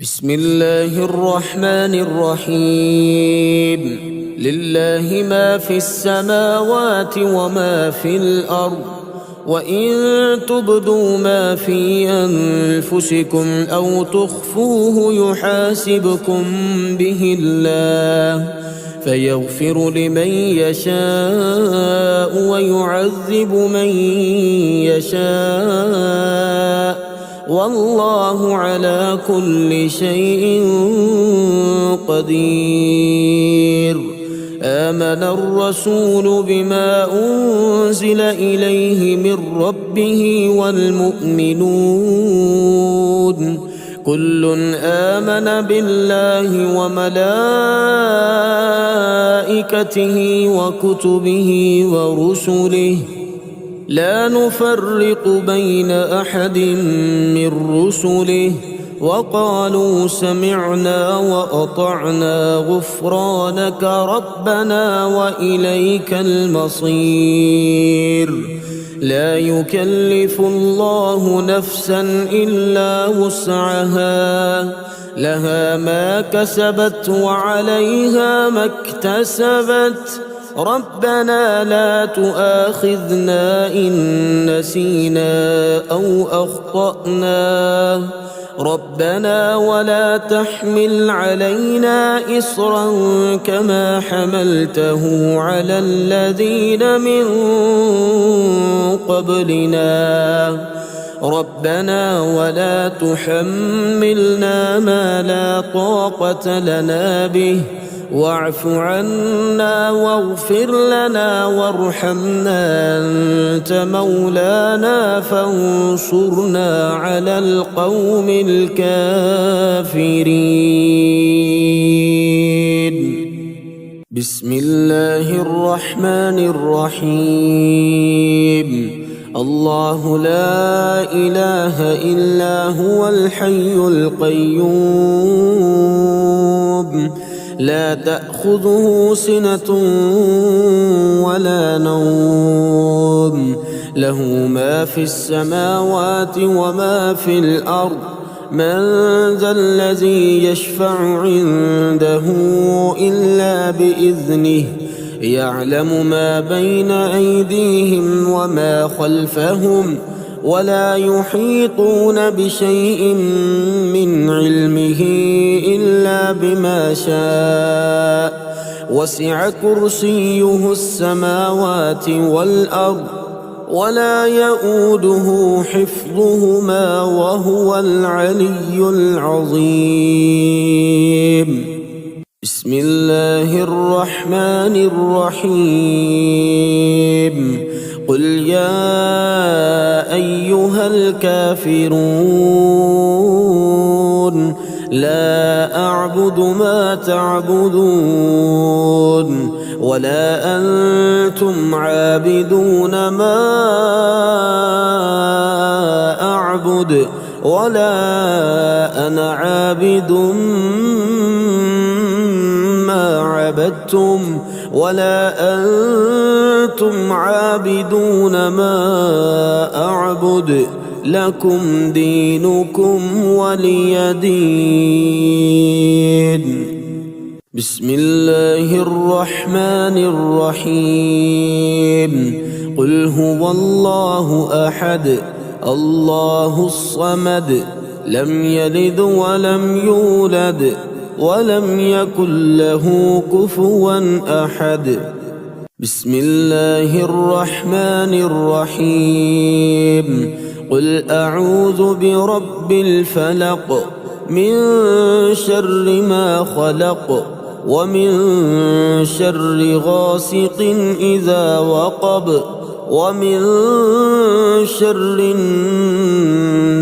بسم الله الرحمن الرحيم. لله ما في السماوات وما في الأرض، وإن تبدوا ما في أنفسكم أو تخفوه يحاسبكم به الله، فيغفر لمن يشاء ويعذب من يشاء، والله على كل شيء قدير. آمن الرسول بما أنزل إليه من ربه والمؤمنون كل آمن بالله وملائكته وكتبه ورسله، لا نفرق بين أحد من رسله، وقالوا سمعنا وأطعنا غفرانك ربنا وإليك المصير. لا يكلف الله نفسا إلا وسعها، لها ما كسبت وعليها ما اكتسبت. ربنا لا تؤاخذنا إن نسينا أو أخطأنا، ربنا ولا تحمل علينا إصرا كما حملته على الذين من قبلنا، ربنا ولا تحملنا ما لا طاقة لنا به، واعف عنا واغفر لنا وارحمنا، أنت مولانا فانصرنا على القوم الكافرين. بسم الله الرحمن الرحيم. الله لا إله إلا هو الحي القيوم، لا تأخذه سنة ولا نوم، له ما في السماوات وما في الأرض. من ذا الذي يشفع عنده إلا بإذنه، يعلم ما بين أيديهم وما خلفهم، ولا يحيطون بشيء من علمه إلا بما شاء، وسع كرسيه السماوات والأرض، ولا يؤوده حفظهما وهو العلي العظيم. بسم الله الرحمن الرحيم. قل يا أيها الكافرون لا أعبد ما تعبدون، ولا أنتم عابدون ما أعبد، ولا أنا عابد ما عبدتم، ولا أنتم عابدون ما أعبد، لكم دينكم ولي دين. بسم الله الرحمن الرحيم. قل هو الله أحد الله الصمد، لم يلد ولم يولد ولم يكن له كفوا أحد. بسم الله الرحمن الرحيم. قل أعوذ برب الفلق، من شر ما خلق، ومن شر غاسق إذا وقب، ومن شر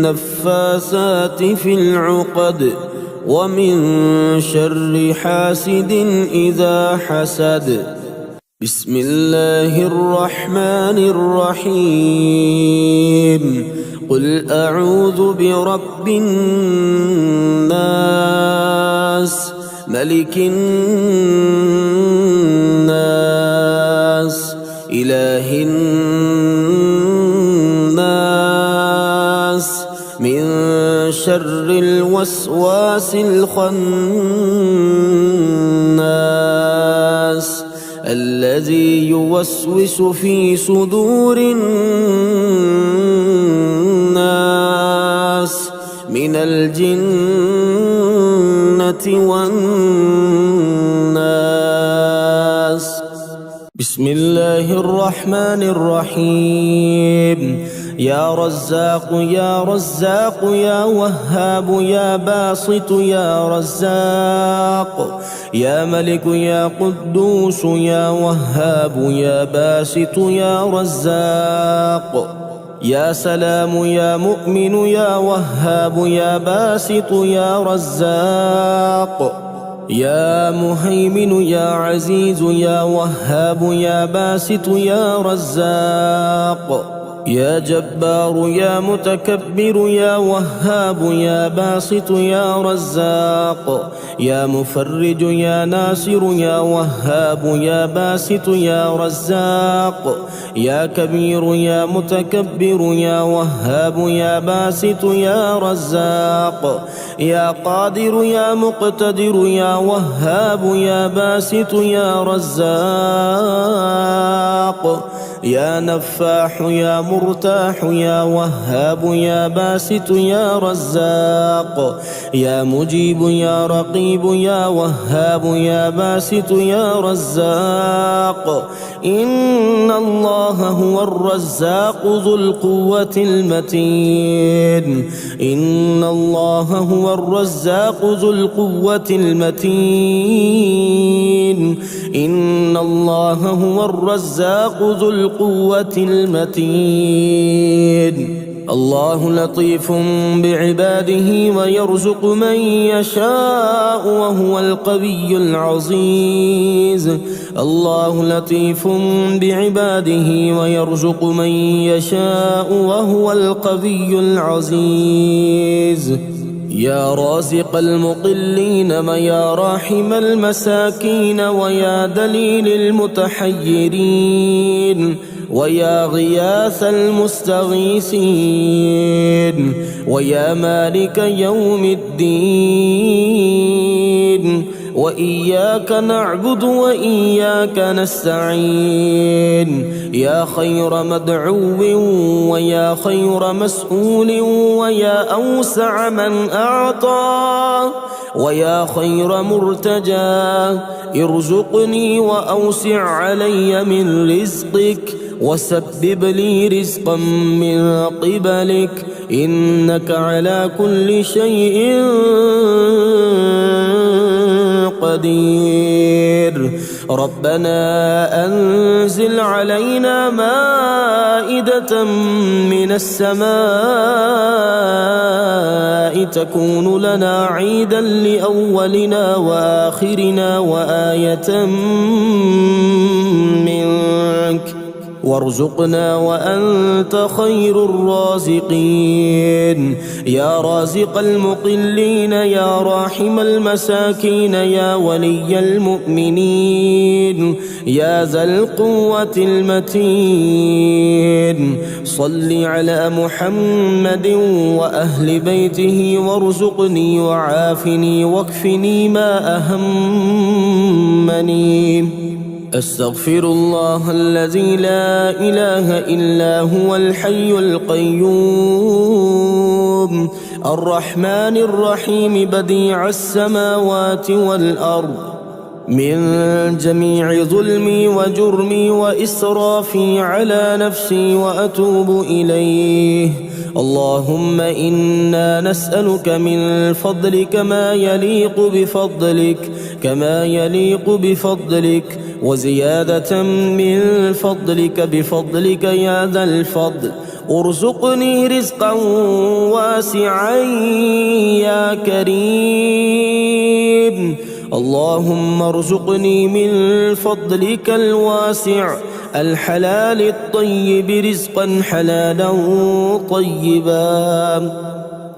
النفاثات في العقد، ومن شر حاسد إذا حسد. بسم الله الرحمن الرحيم. قل أعوذ برب الناس، ملك الناس، إله الناس، من شر الوسواس الخناس الذي يوسوس في صدور الناس من الجنة والناس. بسم الله الرحمن الرحيم. يا رزاق يا رزاق يا وهاب يا باسط يا رزاق، يا ملك يا قدوس يا وهاب يا باسط يا رزاق، يا سلام يا مؤمن يا وهاب يا باسط يا رزاق، يا مهيمن يا عزيز يا وهاب يا باسط يا رزاق، يا جبار يا متكبر يا وهاب يا باسط يا رزاق، يا مفرج يا ناصر يا وهاب يا باسط يا رزاق، يا كبير يا متكبر يا وهاب يا باسط يا رزاق، يا قادر يا مقتدر يا وهاب يا باسط يا رزاق، يا نفاح يا مرتاح يا وهاب يا باسط يا رزاق، يا مجيب يا رقيب يا وهاب يا باسط يا رزاق. إن الله هو الرزاق ذو القوة المتين. إن الله هو الرزاق ذو القوة المتين. إن الله هو الرزاق ذو القوة المتين. الله لطيف بعباده ويرزق من يشاء وهو القوي العزيز. الله لطيف بعباده ويرزق من يشاء وهو القوي العزيز. يا رازق المقلين ويا راحم المساكين ويا دليل المتحيرين ويا غياث المستغيثين ويا مالك يوم الدين، وإياك نعبد وإياك نستعين. يا خير مدعو ويا خير مسؤول ويا أوسع من أعطى ويا خير مرتجى، ارزقني وأوسع علي من رزقك وسبب لي رزقا من قبلك، إنك على كل شيء قدير. ربنا أنزل علينا مائدة من السماء تكون لنا عيدا لأولنا وآخرنا وآية منك، وارزقنا وأنت خير الرازقين. يا رازق المقلين يا راحم المساكين يا ولي المؤمنين يا ذا القوة المتين، صل على محمد وأهل بيته وارزقني وعافني واكفني ما أهمني. أستغفر الله الذي لا إله إلا هو الحي القيوم الرحمن الرحيم بديع السماوات والأرض، من جميع ظلمي وجرمي وإسرافي على نفسي وأتوب إليه. اللهم إنا نسألك من فضلك ما يليق بفضلك وزيادة من فضلك بفضلك يا ذا الفضل. ارزقني رزقا واسعا يا كريم. اللهم ارزقني من فضلك الواسع الحلال الطيب رزقا حلالا طيبا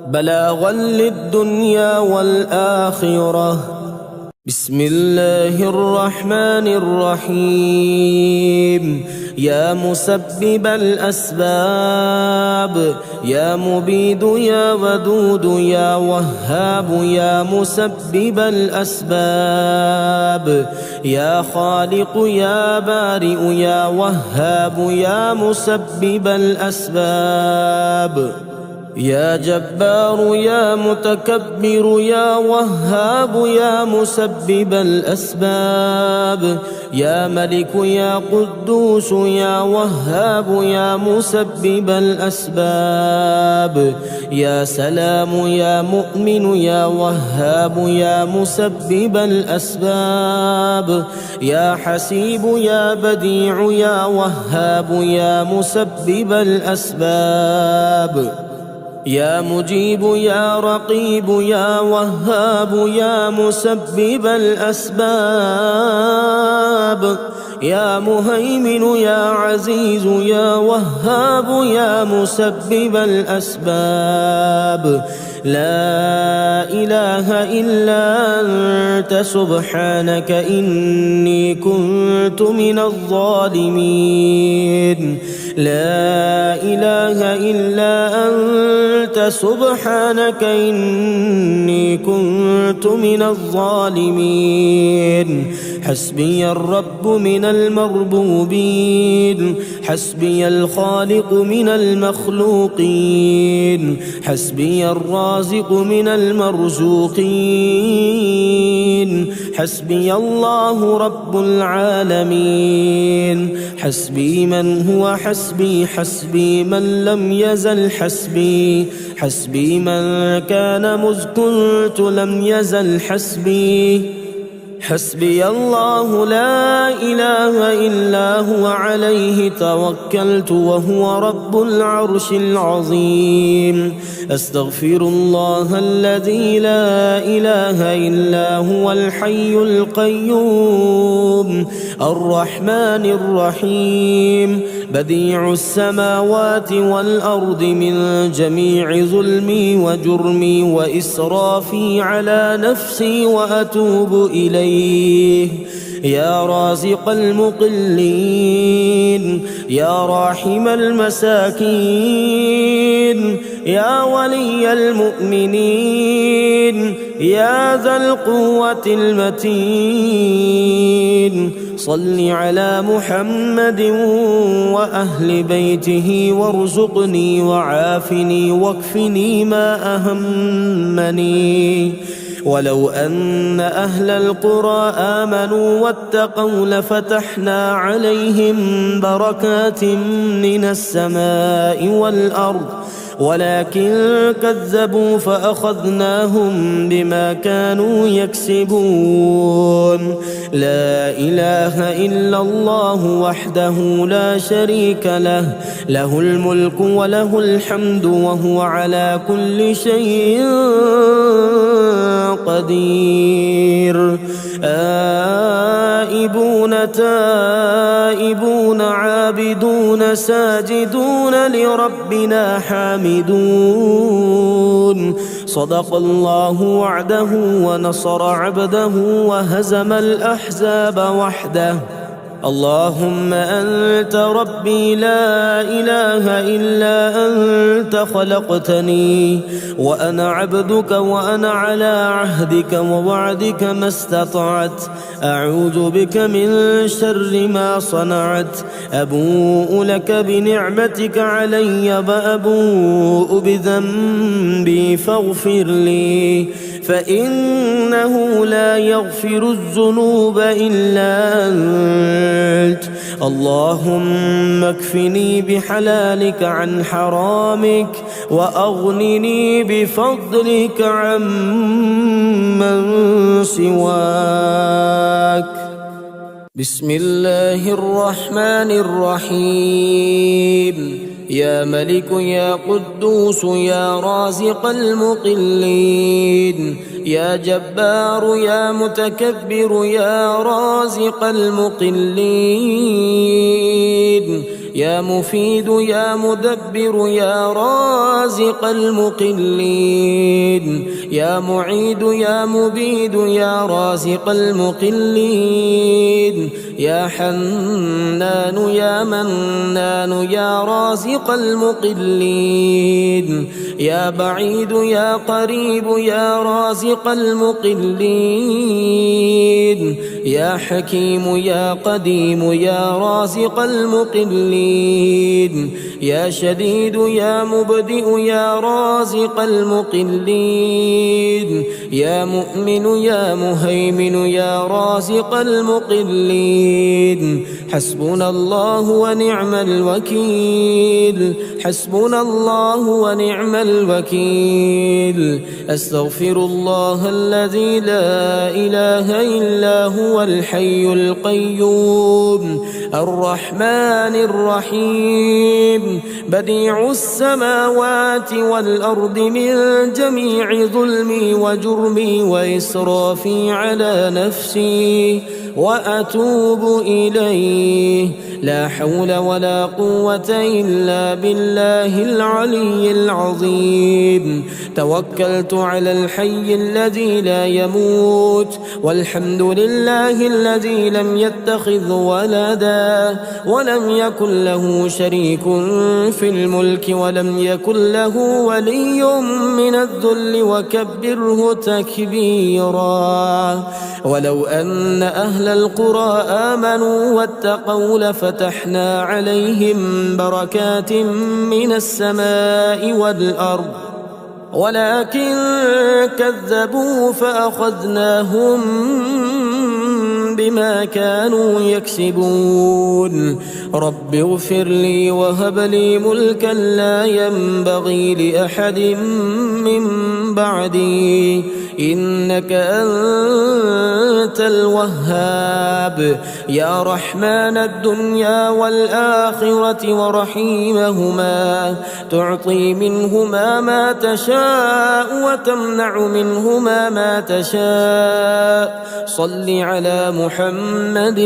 بلاغا للدنيا والآخرة. بسم الله الرحمن الرحيم. يا مسبب الأسباب، يا مبيد يا ودود يا وهاب، يا مسبب الأسباب، يا خالق يا بارئ يا وهاب، يا مسبب الأسباب، يا جبار يا متكبر يا وهاب، يا مسبب الأسباب، يا ملك يا قدوس يا وهاب، يا مسبب الأسباب، يا سلام يا مؤمن يا وهاب، يا مسبب الأسباب، يا حسيب يا بديع يا وهاب، يا مسبب الأسباب، يا مجيب يا رقيب يا وهاب، يا مسبب الأسباب، يا مهيمن يا عزيز يا وهاب، يا مسبب الأسباب. لا إله إلا أنت سبحانك إني كنت من الظالمين. لا إله إلا أنت سبحانك إني كنت من الظالمين. حسبي الرب من المربوبين، حسبي الخالق من المخلوقين، حسبي الرازق من المرزوقين، حسبي الله رب العالمين. حسبي من هو حسبي، حسبي من لم يزل حسبي، حسبي من كان مذ كنت لم يزل حسبي. حسبي الله لا إله إلا هو عليه توكلت وهو رب العرش العظيم. أستغفر الله الذي لا إله إلا هو الحي القيوم الرحمن الرحيم، بديع السماوات والأرض، من جميع ظلمي وجرمي وإسرافي على نفسي وأتوب إليه. يا رازق المقلين، يا راحم المساكين، يا ولي المؤمنين، يا ذا القوة المتين، صل على محمد وأهل بيته وارزقني وعافني واكفني ما أهمني. ولو أن أهل القرى آمنوا واتقوا لفتحنا عليهم بركات من السماء والأرض، ولكن كذبوا فأخذناهم بما كانوا يكسبون. لا إله إلا الله وحده لا شريك له، له الملك وله الحمد وهو على كل شيء قدير. آئبون تائبون عابدون ساجدون لربنا حامدون. صدق الله وعده ونصر عبده وهزم الأحزاب وحده. اللهم أنت ربي لا إله إلا أنت، خلقتني وأنا عبدك وأنا على عهدك ووعدك ما استطعت. أعوذ بك من شر ما صنعت. أبوء لك بنعمتك علي وأبوء بذنبي فاغفر لي، فإنه لا يغفر الذنوب إلا أنت. اللهم اكفني بحلالك عن حرامك وأغنني بفضلك عمن سواك. بسم الله الرحمن الرحيم. يا ملك يا قدوس يا رازق المقلين، يا جبار يا متكبر يا رازق المقلين، يا مفيد يا مدبر يا رازق المقلين يا معيد يا مبيد يا رازق المقلين يا حنان يا منان يا رازق المقلين يا بعيد يا قريب يا رازق المقلين يا حكيم يا قديم يا رازق المقلين يا شديد يا مبدئ يا رازق المقلين يا مؤمن يا مهيمن يا رازق المقلين حسبنا الله ونعم الوكيل حسبنا الله ونعم الوكيل أستغفر الله الذي لا إله إلا هو الحي القيوم الرحمن الرحيم بديع السماوات والأرض من جميع ظلمي وجرمي وإسرافي على نفسي وأتوب إليه لا حول ولا قوة إلا بالله العلي العظيم توكلت على الحي الذي لا يموت والحمد لله الذي لم يتخذ ولدا ولم يكن له شريك في الملك ولم يكن له ولي من الذل وكبره تكبيرا ولو أن أهل القرى آمنوا واتقوا لفتحنا عليهم بركات من السماء والأرض ولكن كذبوا فأخذناهم بما كانوا يكسبون رب اغفر لي وهب لي ملكا لا ينبغي لأحد من بعدي إنك أنت الوهاب يا رحمن الدنيا والآخرة ورحيمهما تعطي منهما ما تشاء وتمنع منهما ما تشاء صل على محمد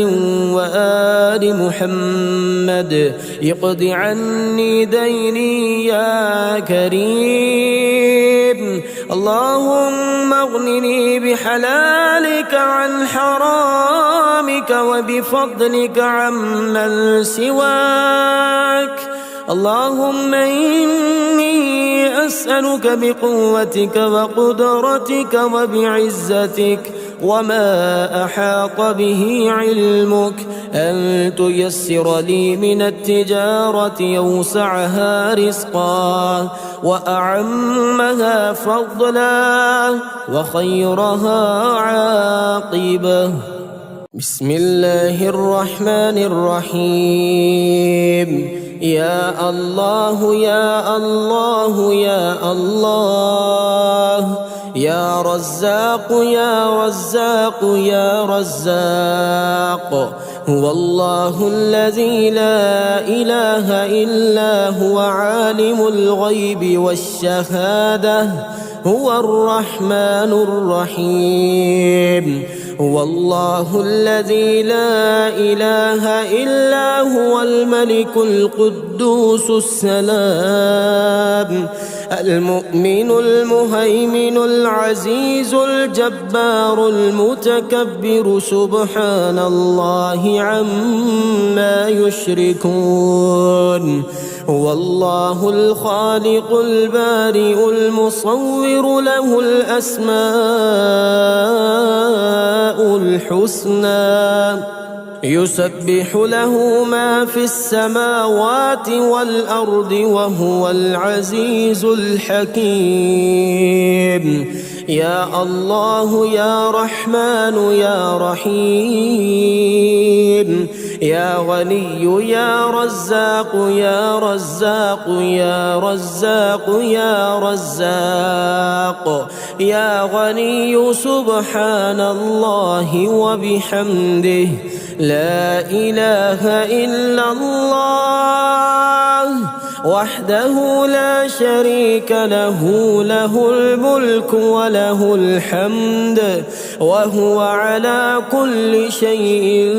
وآل محمد اقض عني ديني يا كريم اللهم اغنني بحلالك عن حرامك وبفضلك عمن سواك اللهم إني أسألك بقوتك وقدرتك وبعزتك وما أحاط به علمك أن تيسر لي من التجارة أوسعها رزقا وأعمها فضلا وخيرها عاقبة بسم الله الرحمن الرحيم يا الله يا الله يا الله يا رزاق يا رزاق يا رزاق هو الله الذي لا إله إلا هو عالم الغيب والشهادة هو الرحمن الرحيم هو الله الذي لا إله إلا هو الملك القدوس السلام المؤمن المهيمن العزيز الجبار المتكبر سبحان الله عما يشركون هو الله الخالق البارئ المصور له الأسماء الحسنى يسبح له ما في السماوات والأرض وهو العزيز الحكيم يا الله يا رحمن يا رحيم يا غني يا رزاق يا رزاق يا رزاق يا رزاق يا غني سبحان الله وبحمده لا إله إلا الله وحده لا شريك له، له الملك وله الحمد وهو على كل شيء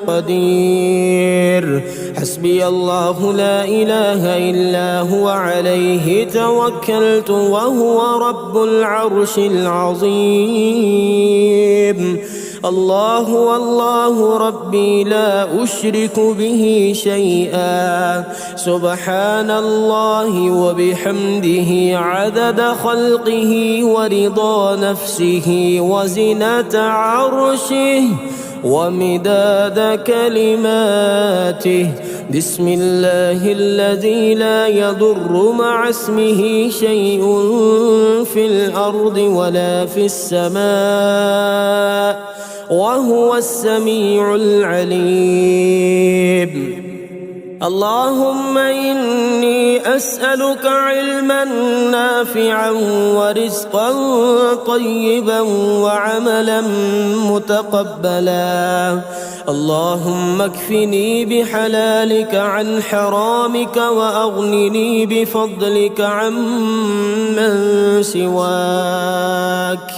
قدير. حسبي الله لا إله إلا هو عليه توكلت وهو رب العرش العظيم. الله والله ربي لا أشرك به شيئا. سبحان الله وبحمده عدد خلقه ورضا نفسه وزنة عرشه ومداد كلماته. بسم الله الذي لا يضر مع اسمه شيء في الأرض ولا في السماء وهو السميع العليم. اللهم إني أسألك علما نافعا ورزقا طيبا وعملا متقبلا. اللهم اكفني بحلالك عن حرامك وأغنني بفضلك عمن سواك.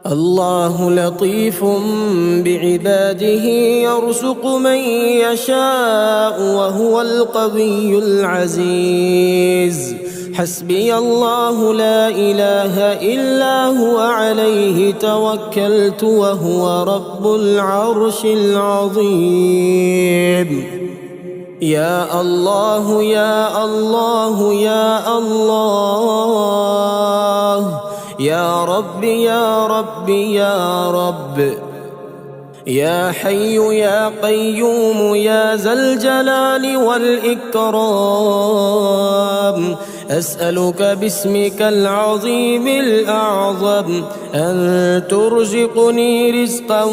الله لطيف بعباده يرزق من يشاء وهو القوي العزيز. حسبي الله لا إله إلا هو عليه توكلت وهو رب العرش العظيم. يا الله يا الله يا الله، يا رب يا رب يا رب، يا حي يا قيوم يا ذا الجلال والإكرام. أسألك باسمك العظيم الأعظم أن ترزقني رزقا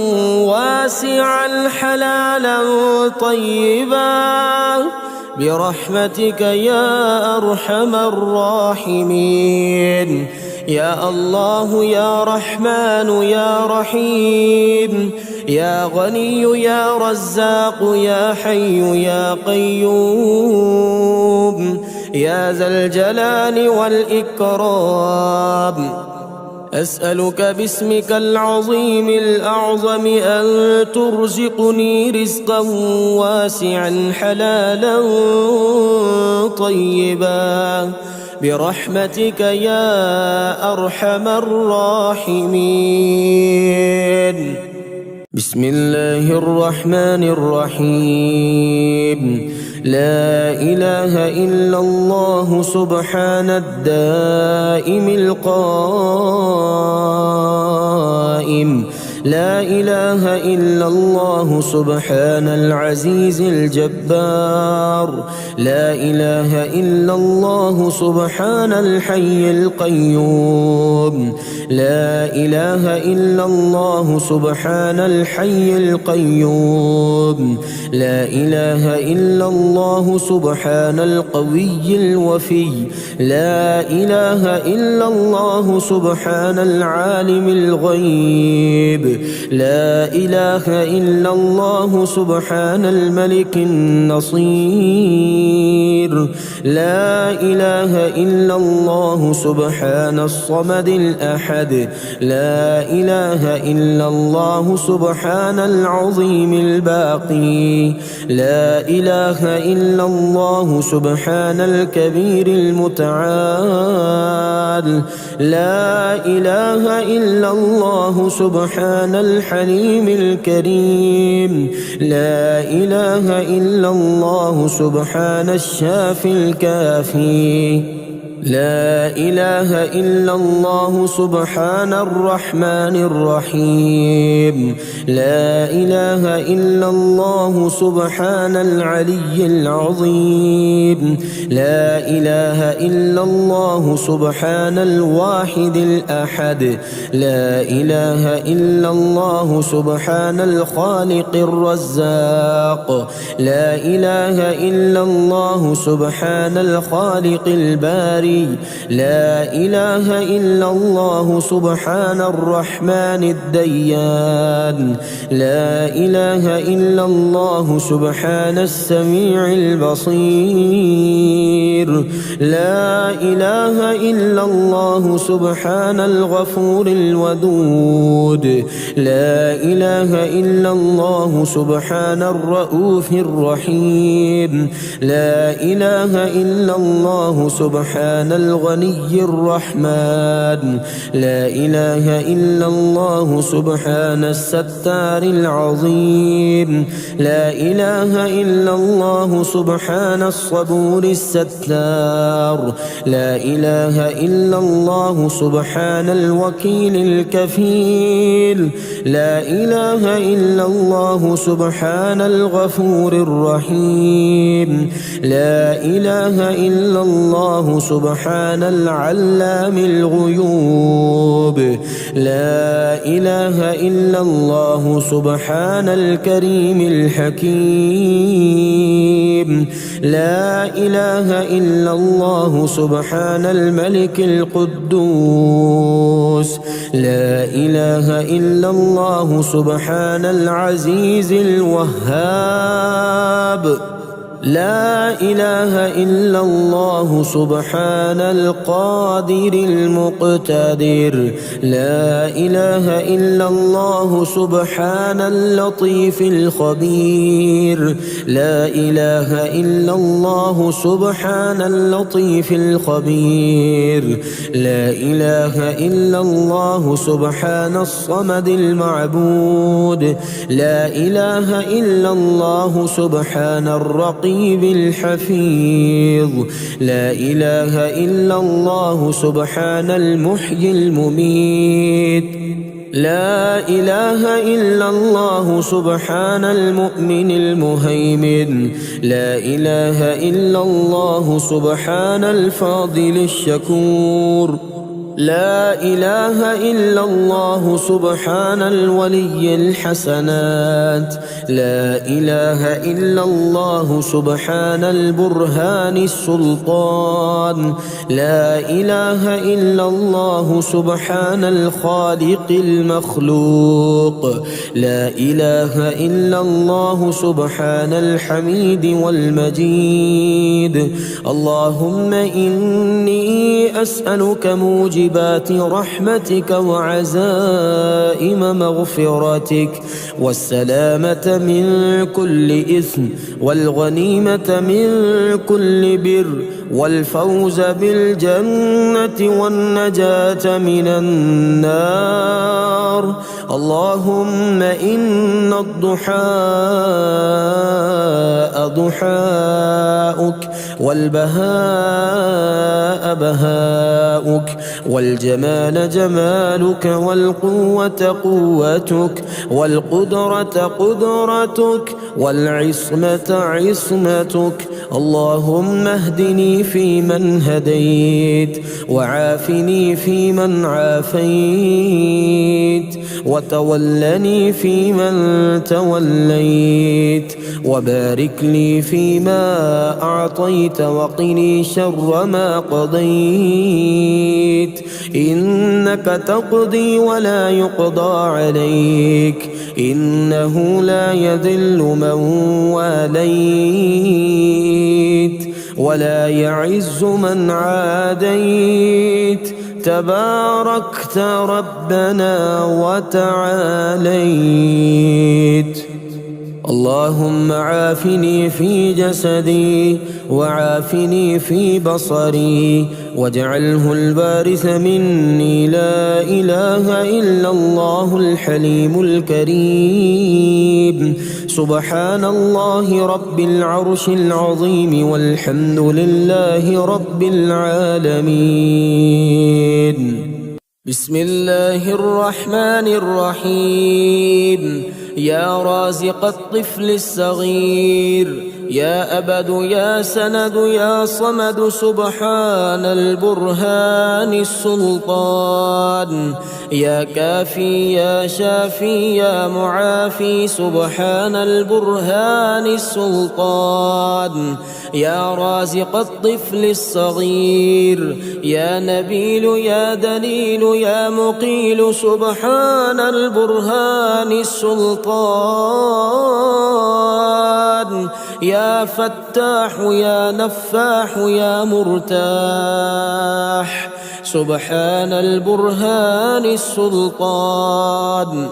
واسعا حلالا طيبا برحمتك يا أرحم الراحمين. يا الله يا رحمن يا رحيم، يا غني يا رزاق يا حي يا قيوم يا ذا الجلال والإكرام. أسألك باسمك العظيم الأعظم أن ترزقني رزقا واسعا حلالا طيبا برحمتك يا أرحم الراحمين. بسم الله الرحمن الرحيم. لا إله إلا الله سبحان الدائم القائم. لا إله إلا الله سبحان العزيز الجبار. لا إله إلا الله سبحان الحي القيوم. لا إله إلا الله سبحان الحي القيوم. لا إله إلا الله سبحان القوي الوفي. لا إله إلا الله سبحان العالم الغيب. لا إله إلا الله سبحان الملك النصير. لا إله إلا الله سبحان الصمد الأحد. لا إله إلا الله سبحان العظيم الباقي. لا إله إلا الله سبحان الكبير المتعال. لا إله إلا الله سبحان الحليم الكريم. لا إله إلا الله سبحان الشافي الكافي. لا إله إلا الله سبحان الرحمن الرحيم. لا إله إلا الله سبحان العلي العظيم. لا إله إلا الله سبحان الواحد الأحد. لا إله إلا الله سبحان الخالق الرزاق. لا إله إلا الله سبحان الخالق البارئ العلي. لا إله إلا الله سبحان الرحمن الديان. لا إله إلا الله سبحان السميع البصير. لا إله إلا الله سبحان الغفور الودود. لا إله إلا الله سبحان الرؤوف الرحيم. لا إله إلا الله سبحان الغني الرحمن. لا إله إلا الله سبحان الستار العظيم. لا إله إلا الله سبحان الصبور الستار. لا إله إلا الله سبحان الوكيل الكفيل. لا إله إلا الله سبحان الغفور الرحيم. لا إله إلا الله سبحان العلام الغيوب. لا إله إلا الله سبحان الكريم الحكيم. لا إله إلا الله سبحان الملك القدوس. لا إله إلا الله سبحان العزيز الوهاب. لا إله إلا الله سبحان القادر المقتدر. لا إله إلا الله سبحان اللطيف الخبير. لا إله إلا الله سبحان اللطيف الخبير. لا إله إلا الله سبحان الصمد المعبود. لا إله إلا الله سبحان الرقيب الحفيظ. لا إله إلا الله سبحان المحيي المميت. لا إله إلا الله سبحان المؤمن المهيمن. لا إله إلا الله سبحان الفاضل الشكور. لا إله إلا الله سبحان الولي الحسنات. لا إله إلا الله سبحان البرهان السلطان. لا إله إلا الله سبحان الخالق المخلوق. لا إله إلا الله سبحان الحميد والمجيد. اللهم إني أسألك موجبات رحمتك وعزائم مغفرتك والسلامة من كل إثم والغنيمة من كل بر والفوز بالجنة والنجاة من النار. اللهم إن الضحاء ضحاؤك والبهاء بهاؤك والجمال جمالك والقوة قوتك والقدرة قدرتك والعصمة عصمتك. اللهم اهدني فيمن هديت وعافني فيمن عافيت وتولني فيمن توليت وبارك لي فيما أعطيت وقني شر ما قضيت. إنك تقضي ولا يقضى عليك. إنه لا يذل من واليت ولا يعز من عاديت. تباركت ربنا وتعاليت. اللهم عافني في جسدي وعافني في بصري واجعله الوارث مني. لا إله إلا الله الحليم الكريم. سبحان الله رب العرش العظيم والحمد لله رب العالمين. بسم الله الرحمن الرحيم. يا رازق الطفل الصغير يا أبد يا سند يا صمد سبحان البرهان السلطان يا كافي يا شافي يا معافي سبحان البرهان السلطان يا رازق الطفل الصغير يا نبيل يا دليل يا مقيل سبحان البرهان السلطان يا فتاح يا نفاح يا مرتاح سبحان البرهان السلطان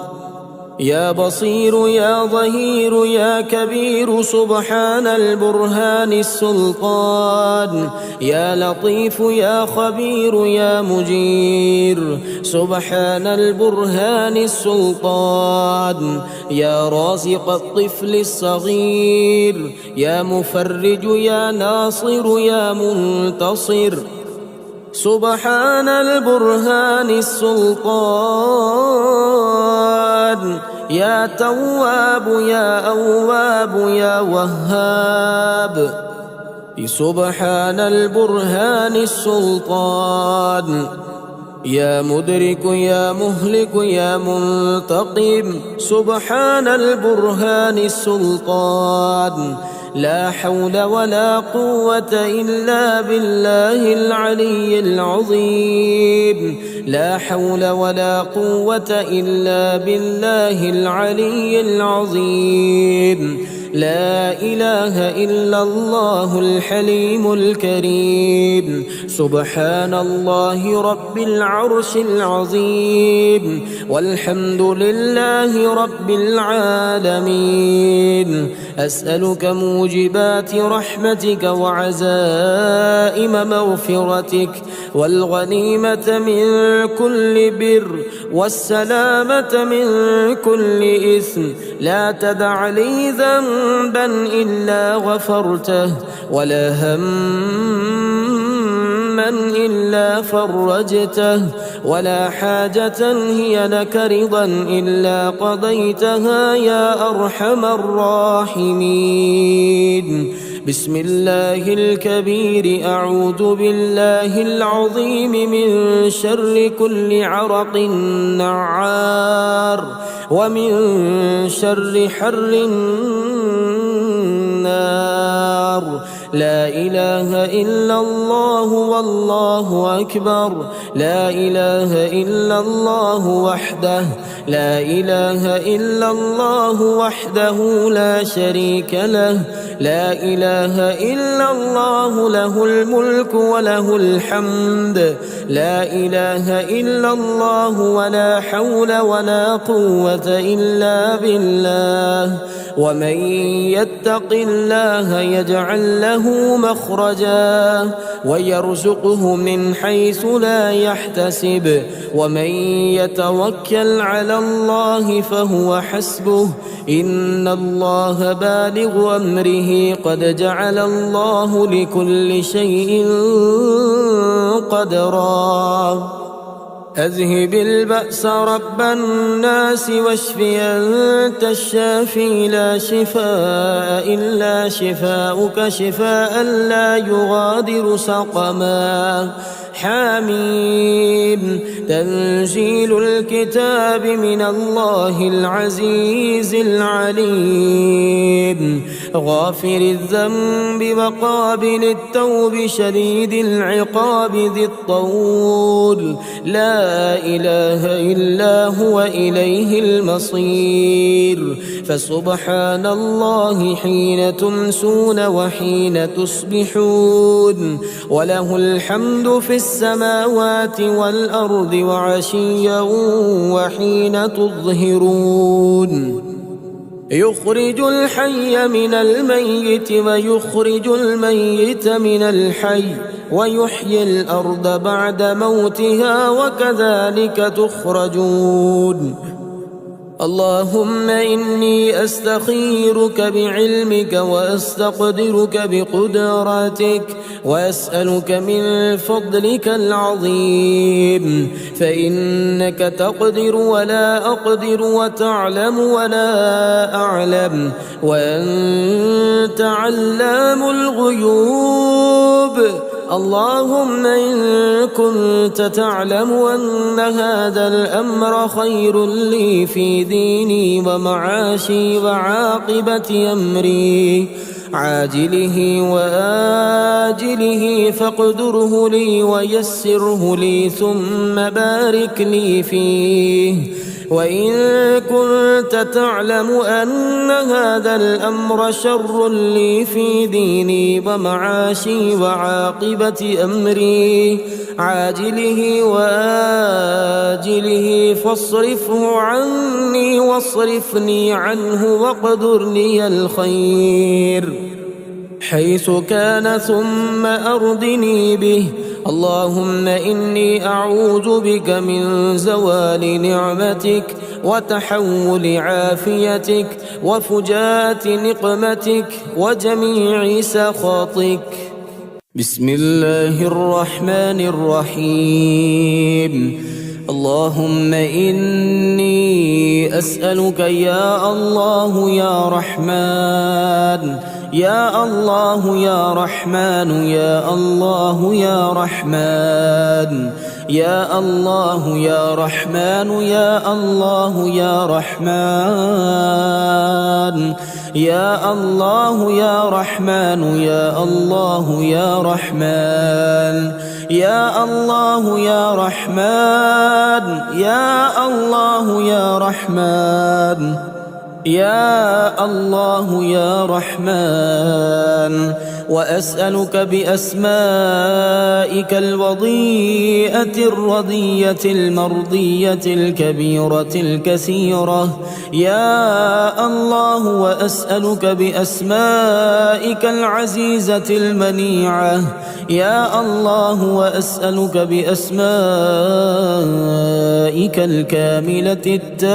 يا بصير يا ظهير يا كبير سبحان البرهان السلطان يا لطيف يا خبير يا مجير سبحان البرهان السلطان يا رازق الطفل الصغير يا مفرج يا ناصر يا منتصر سبحان البرهان السلطان يا تواب يا أواب يا وهاب سبحان البرهان السلطان يا مدرك يا مهلك يا منتقم سبحان البرهان السلطان لا حول ولا قوة إلا بالله العلي العظيم لا حول ولا قوة إلا بالله العلي العظيم لا إله إلا الله الحليم الكريم سبحان الله رب العرش العظيم والحمد لله رب العالمين أسألك موجبات رحمتك وعزائم مغفرتك والغنيمة من كل بر والسلامة من كل إثم لا تدع لي ذنبا إلا غفرته ولا هما إلا فرجته ولا حاجة هي لك رضا إلا قضيتها يا أرحم الراحمين بسم الله الكبير أعوذ بالله العظيم من شر كل عرق نعار ومن شر حر النار لا إله إلا الله والله أكبر لا إله إلا الله وحده لا إله إلا الله وحده لا شريك له لا إله إلا الله له الملك وله الحمد لا إله إلا الله ولا حول ولا قوة إلا بالله ومن يتق الله يجعل له مخرجا ويرزقه من حيث لا يحتسب ومن يتوكل على الله فهو حسبه إن الله بالغ أمره قد جعل الله لكل شيء قدرا أذهب البأس رب الناس واشف أنت الشافي لا شفاء إلا شفاؤك شفاء لا يغادر سقما حميم تنزيل الكتاب من الله العزيز العليم غافر الذنب وقابل التوب شديد العقاب ذي الطول لا إله إلا هو إليه المصير فسبحان الله حين تمسون وحين تصبحون وله الحمد في السماوات والأرض وعشيا وحين تظهرون يخرج الحي من الميت ويخرج الميت من الحي ويحيي الأرض بعد موتها وكذلك تخرجون اللهم إني أستخيرك بعلمك وأستقدرك بقدرتك وأسألك من فضلك العظيم، فإنك تقدر ولا أقدر وتعلم ولا أعلم وأنت علام الغيوب. اللهم إن كنت تعلم أن هذا الأمر خير لي في ديني ومعاشي وعاقبة أمري عاجله وآجله فاقدره لي ويسره لي ثم بارك لي فيه. وإن كنت تعلم أن هذا الأمر شر لي في ديني ومعاشي وعاقبة أمري عاجله وآجله فاصرفه عني واصرفني عنه واقدر لي الخير حيث كان ثم أردني به. اللهم إني أعوذ بك من زوال نعمتك وتحول عافيتك وفجاءة نقمتك وجميع سخطك. بسم الله الرحمن الرحيم. اللهم إني أسألك يا الله يا رحمن يا الله يا رحمن يا الله يا رحمن يا الله يا رحمن يا الله يا رحمن يا الله يا رحمن يا الله يا رحمن يا الله يا رحمن يا الله يا رحمن يا الله يا رحمن. وأسألك بأسمائك الوضيئة الرضية المرضية الكبيرة الكثيرة يا الله، وأسألك بأسمائك العزيزة المنيعة يا الله، وأسألك بأسمائك الكاملة التامة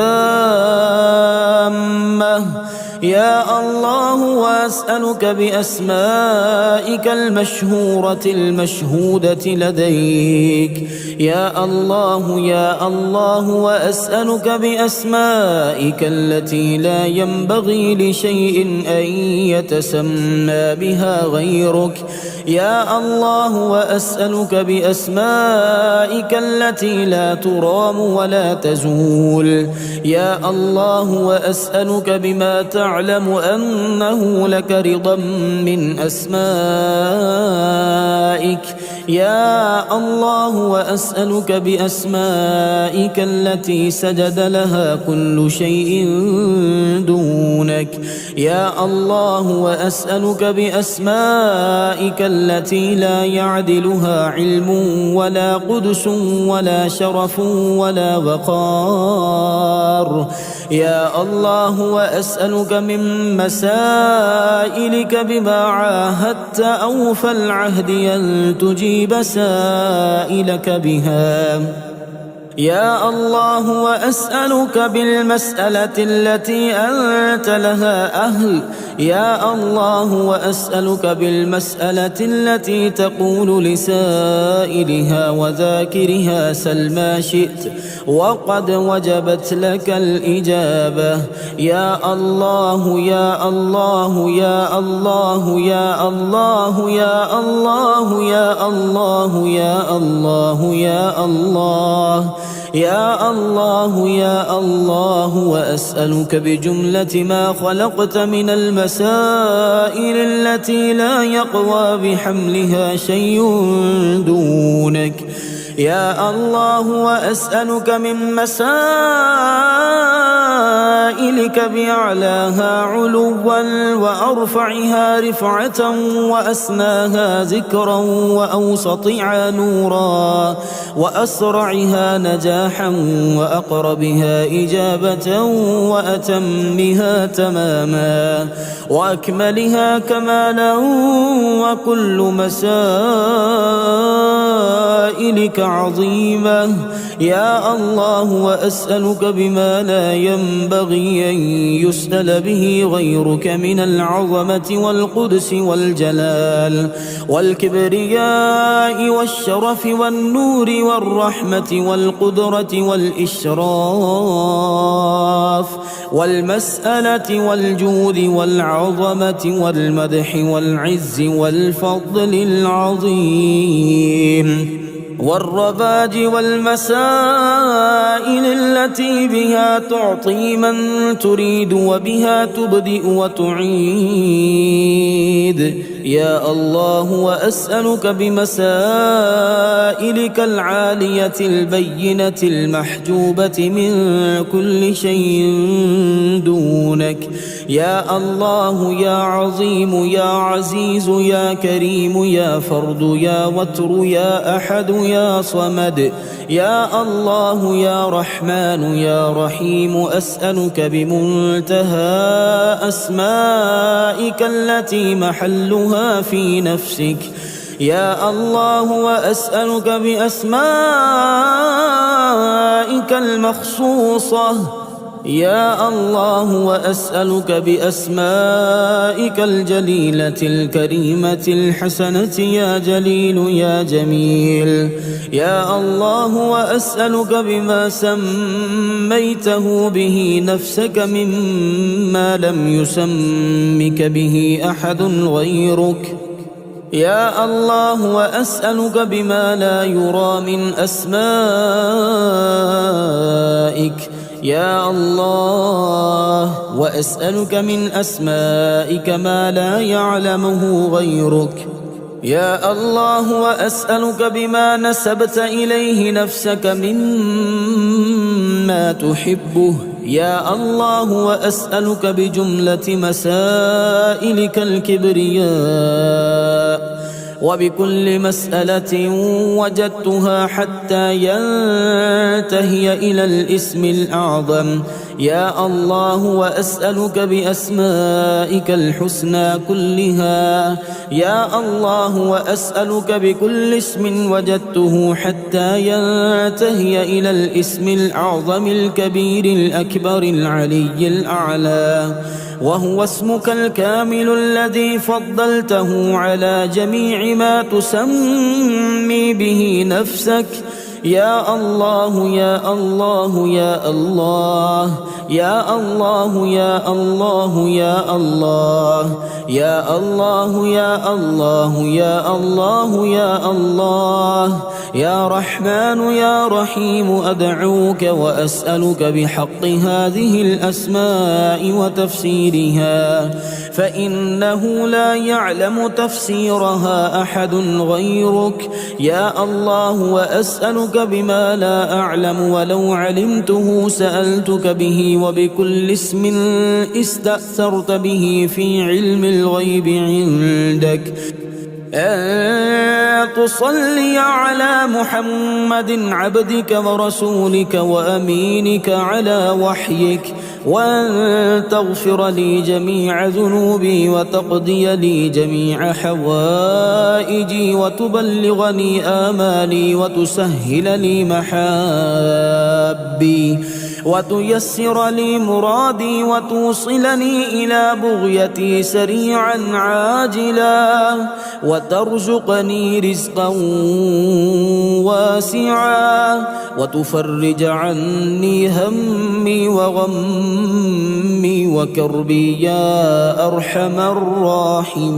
يا الله، وأسألك بأسمائك المشهورة المشهودة لديك يا الله يا الله، وأسألك بأسمائك التي لا ينبغي لشيء أن يتسمى بها غيرك يا الله، وأسألك بأسمائك التي لا ترام ولا تزول يا الله، وأسألك بما تعلم أنه لك رضا من أسمائك يا الله، وأسألك بأسمائك التي سجد لها كل شيء دونك يا الله، وأسألك بأسمائك التي لا يعدلها علم ولا قدس ولا شرف ولا وقار يا الله، وأسألك من مسائلك بما عاهدت أوفى العهد أن تجيب سائلك بها يا الله، وأسألك بالمسألة التي أنت لها أهل يا الله، وأسألك بالمسألة التي تقول لسائلها وذاكرها سل ما شئت وقد وجبت لك الإجابة يا الله يا الله يا الله يا الله يا الله يا الله يا الله يا الله يا الله يا الله، وأسألك بجملة ما خلقت من المسائل التي لا يقوى بحملها شيء دونك يا الله، وأسألك من مسائلك بأعلاها علوا وأرفعها رفعة وأسناها ذكرا وأوسطها نورا وأسرعها نجاحا وأقربها إجابة وأتمها تماما وأكملها كمالا، وكل مسائلك عظيمة يا الله، وأسألك بما لا ينبغي ينبغي أن يسأل به غيرك من العظمة والقدس والجلال والكبرياء والشرف والنور والرحمة والقدرة والإشراف والمسألة والجود والعظمة والمدح والعز والفضل العظيم والرباج والمسائل التي بها تعطي من تريد وبها تبدئ وتعيد يا الله وأسألك بمسائلك العالية البينة المحجوبة من كل شيء دونك يا الله يا عظيم يا عزيز يا كريم يا فرد يا وتر يا أحد يا صمد يا الله يا رحمن يا رحيم أسألك بمنتهى أسمائك التي محلها في نفسك يا الله وأسألك بأسمائك المخصوصة يا الله وأسألك بأسمائك الجليلة الكريمة الحسنة يا جليل يا جميل يا الله وأسألك بما سميته به نفسك مما لم يسمك به أحد غيرك يا الله وأسألك بما لا يرى من أسمائك يا الله وأسألك من أسمائك ما لا يعلمه غيرك يا الله وأسألك بما نسبت إليه نفسك مما تحبه يا الله وأسألك بجملة مسائلك الكبرياء وبكل مسألة وجدتها حتى ينتهي إلى الاسم الأعظم يا الله وأسألك بأسمائك الحسنى كلها يا الله وأسألك بكل اسم وجدته حتى ينتهي إلى الاسم الأعظم الكبير الأكبر العلي الأعلى وهو اسمك الكامل الذي فضلته على جميع ما تسمي به نفسك يا الله يا الله يا الله يا الله يا الله يا الله يا الله يا الله يا الله يا الله يا رحمن يا رحيم أدعوك وأسألك بحق هذه الأسماء وتفسيرها فإنه لا يعلم تفسيرها أحد غيرك يا الله وأسألك بما لا أعلم ولو علمته سألتك به وبكل اسم استأثرت به في علم الغيب عندك أن تصلي على محمد عبدك ورسولك وأمينك على وحيك وأن تغفر لي جميع ذنوبي وتقضي لي جميع حوائجي وتبلغني آمالي وتسهل لي محابي وتيسر لي مرادي وتوصلني إلى بغيتي سريعا عاجلا وترزقني رزقا واسعا وتفرج عني همي وغمي وكربي يا أرحم الراحمين.